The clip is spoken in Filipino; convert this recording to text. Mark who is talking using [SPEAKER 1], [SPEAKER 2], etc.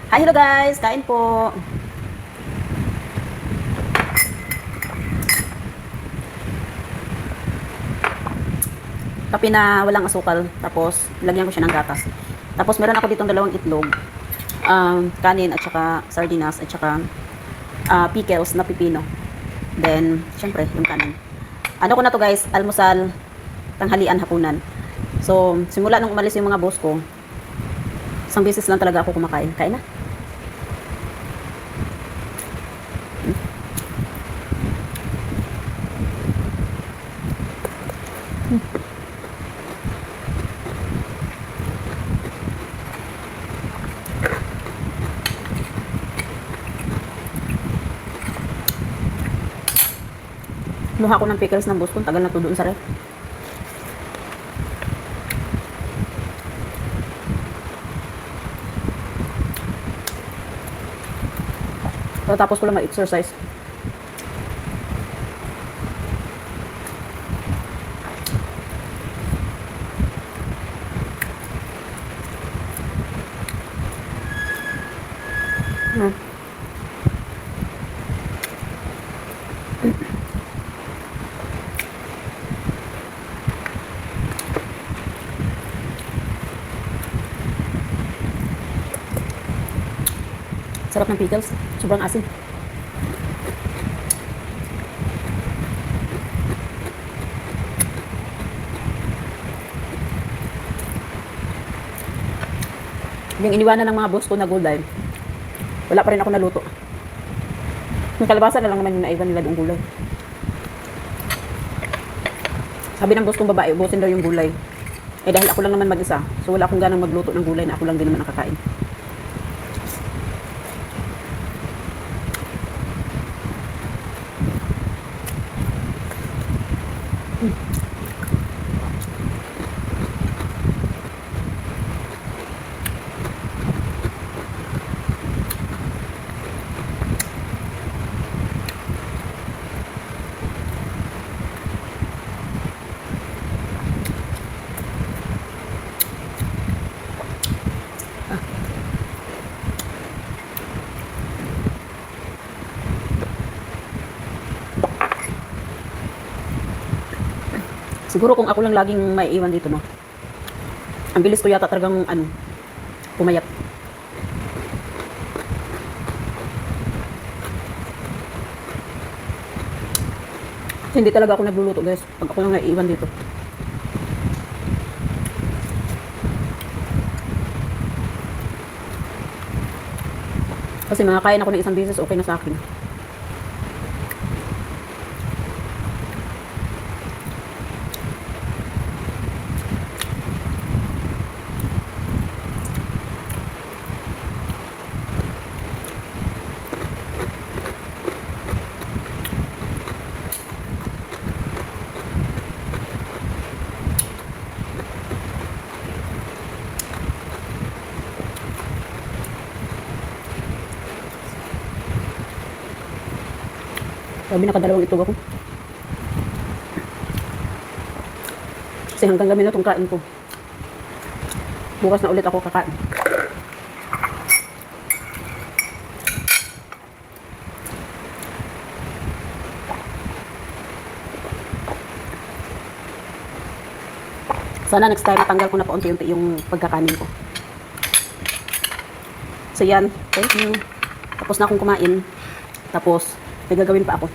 [SPEAKER 1] Hi, hello guys! Kain po! Kape na walang asukal. Tapos, lagyan ko siya ng gatas. Tapos, meron ako ditong dalawang itlog. Kanin at saka sardinas at saka pickles na pipino. Then, syempre, yung kanin. Ano ko na to guys? Almusal, tanghalian, hapunan. So, simula nung umalis yung mga boss ko, isang beses lang talaga ako kumakain. Kain na. Kumuha ko ng pickles ng boss ko. Tagal na to doon sa ref. So, tapos ko lang mag-exercise. Sarap ng pickles. Sobrang asin. Yung iniwanan ng mga boss ko na gulay, wala pa rin ako naluto. Yung kalabasa na lang naman yung naiwan nila yung gulay. Sabi ng boss kong babae, ubusin daw yung gulay. Eh dahil ako lang naman mag-isa, so wala akong ganang magluto ng gulay na ako lang din naman nakakain. Siguro kung ako lang laging may iwan dito, no? Ang bilis ko yata talagang, pumayat. Kasi hindi talaga ako nagluluto, guys. Pag ako lang naiiwan dito. Kasi makakain ako ng isang beses, okay na sa akin. Sabi nakadalawang itlog ako. Kasi hanggang gabi na itong kain ko. Bukas na ulit ako kakain. Sana next time tanggal ko na paunti-unti yung pagkakanin ko. So yan, thank you. Tapos na akong kumain. Tapos may gagawin pa ako.